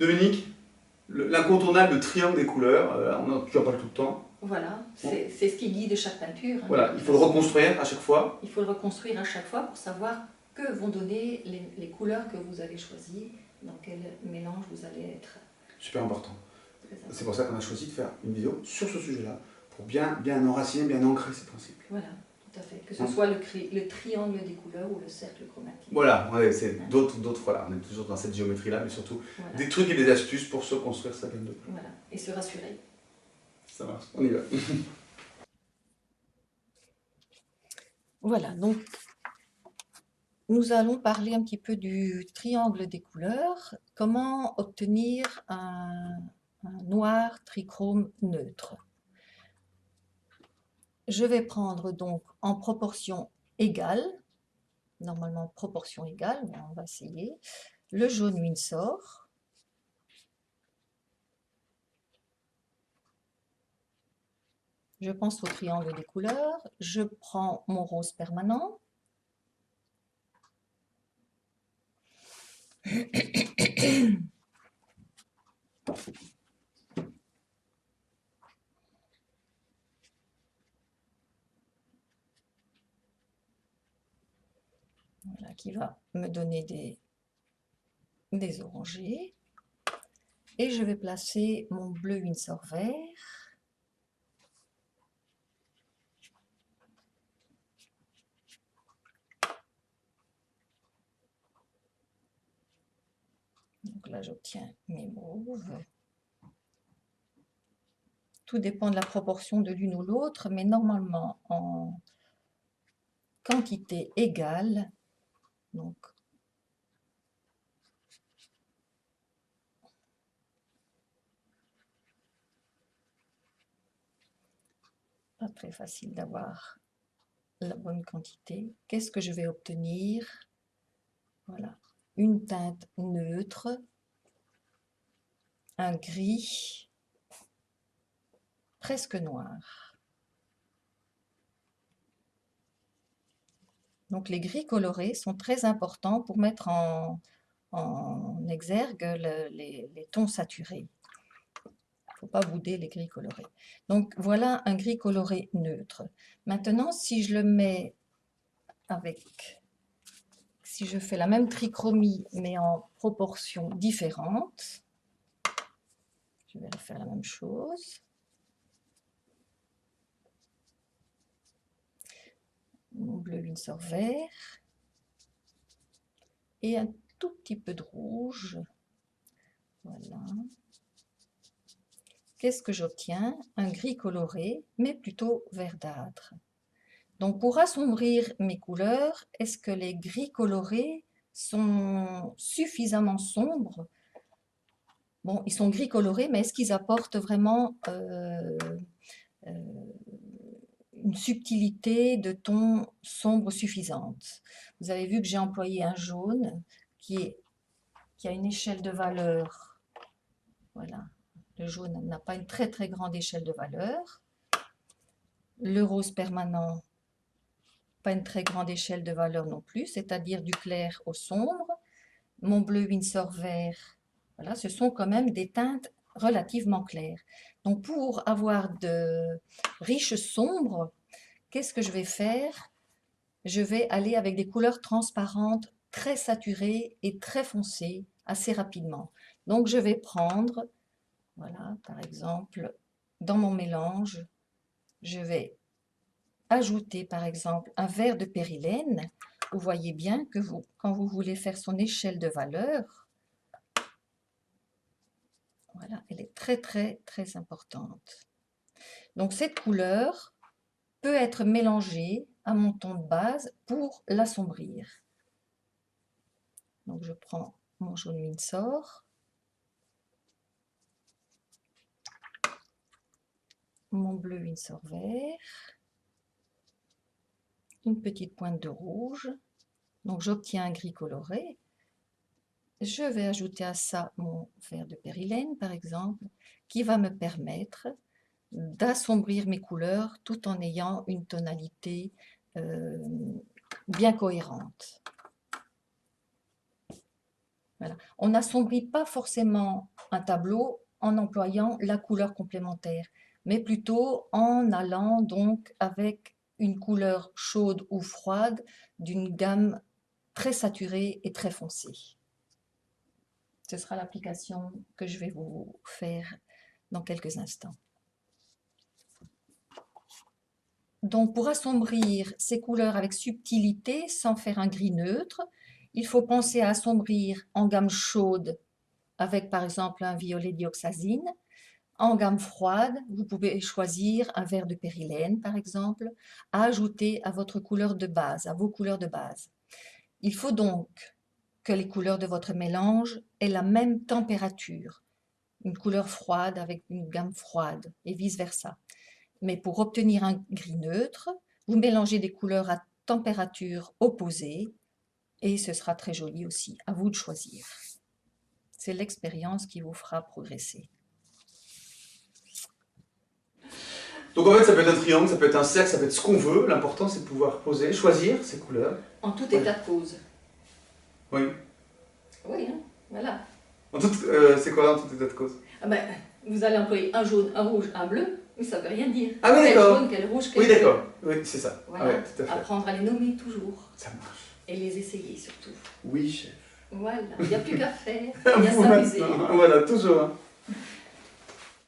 Dominique, l'incontournable triangle des couleurs, tu en parles tout le temps. Voilà, c'est ce qui guide chaque peinture. Hein. Voilà, il faut le reconstruire à chaque fois. Il faut le reconstruire à chaque fois pour savoir que vont donner les couleurs que vous avez choisies, dans quel mélange vous allez être. Super important. C'est pour ça qu'on a choisi de faire une vidéo sur ce sujet-là, pour bien enraciner, bien ancrer ces principes. Voilà, tout à fait. Que ce soit le triangle des couleurs ou le cercle chromatique. Voilà, ouais, c'est d'autres, voilà, on est toujours dans cette géométrie-là, mais surtout voilà, des trucs et des astuces pour se construire sa gamme de couleurs. Voilà, et se rassurer. Ça marche, on y va. Voilà, donc nous allons parler un petit peu du triangle des couleurs. Comment obtenir un noir trichrome neutre. Je vais prendre donc en proportion égale, normalement proportion égale, mais on va essayer, le jaune Winsor, je pense au triangle des couleurs, je prends mon rose permanent, voilà, qui va me donner des orangés, et je vais placer mon bleu Winsor vert, donc là j'obtiens mes mauves. Tout dépend de la proportion de l'une ou l'autre, mais normalement en quantité égale, donc pas très facile d'avoir la bonne quantité. Qu'est-ce que je vais obtenir? Voilà, une teinte neutre, un gris presque noir. Donc les gris colorés sont très importants pour mettre en exergue les tons saturés. Il ne faut pas bouder les gris colorés. Donc voilà un gris coloré neutre. Maintenant, si je le mets si je fais la même trichromie mais en proportions différentes, je vais refaire la même chose. Mon bleu Winsor vert et un tout petit peu de rouge. Voilà. Qu'est-ce que j'obtiens? Un gris coloré, mais plutôt verdâtre. Donc pour assombrir mes couleurs, est-ce que les gris colorés sont suffisamment sombres? Bon, ils sont gris colorés, mais est-ce qu'ils apportent vraiment une subtilité de ton sombre suffisante? Vous avez vu que j'ai employé un jaune qui a une échelle de valeur. Voilà, le jaune n'a pas une très très grande échelle de valeur. Le rose permanent, pas une très grande échelle de valeur non plus, c'est-à-dire du clair au sombre. Mon bleu Winsor vert, voilà, ce sont quand même des teintes relativement claires. Donc pour avoir de riches sombres, qu'est-ce que je vais faire? Je vais aller avec des couleurs transparentes très saturées et très foncées assez rapidement. Donc je vais prendre, voilà, par exemple, dans mon mélange, je vais ajouter par exemple un vert de périlène. Vous voyez bien que quand vous voulez faire son échelle de valeur, voilà, elle est très très très importante. Donc cette couleur peut être mélangée à mon ton de base pour l'assombrir. Donc je prends mon jaune Winsor, mon bleu Winsor vert, une petite pointe de rouge, donc j'obtiens un gris coloré. Je vais ajouter à ça mon vert de périlène par exemple, qui va me permettre d'assombrir mes couleurs tout en ayant une tonalité bien cohérente. Voilà. On n'assombrit pas forcément un tableau en employant la couleur complémentaire, mais plutôt en allant donc avec une couleur chaude ou froide d'une gamme très saturée et très foncée. Ce sera l'application que je vais vous faire dans quelques instants. Donc, pour assombrir ces couleurs avec subtilité, sans faire un gris neutre, il faut penser à assombrir en gamme chaude avec par exemple un violet dioxazine. En gamme froide, vous pouvez choisir un vert de périlène par exemple, à ajouter à votre couleur de base, à vos couleurs de base. Il faut donc que les couleurs de votre mélange aient la même température, une couleur froide avec une gamme froide et vice-versa. Mais pour obtenir un gris neutre, vous mélangez des couleurs à température opposée et ce sera très joli aussi, à vous de choisir. C'est l'expérience qui vous fera progresser. Donc en fait, ça peut être un triangle, ça peut être un cercle, ça peut être ce qu'on veut. L'important, c'est de pouvoir poser, choisir ces couleurs. En tout état de cause. Oui. Oui, hein, voilà. C'est quoi en tout état de cause? Ah ben, vous allez employer un jaune, un rouge, un bleu, mais ça ne veut rien dire. Ah oui, quel d'accord. jaune, quel rouge, quel Oui, bleu. d'accord. Oui, c'est ça. Voilà. Ah ouais, tout à fait. Apprendre à les nommer toujours. Ça marche. Et les essayer surtout. Oui, chef. Voilà, il n'y a plus qu'à faire, il y a s'amuser. Voilà, toujours. Hein.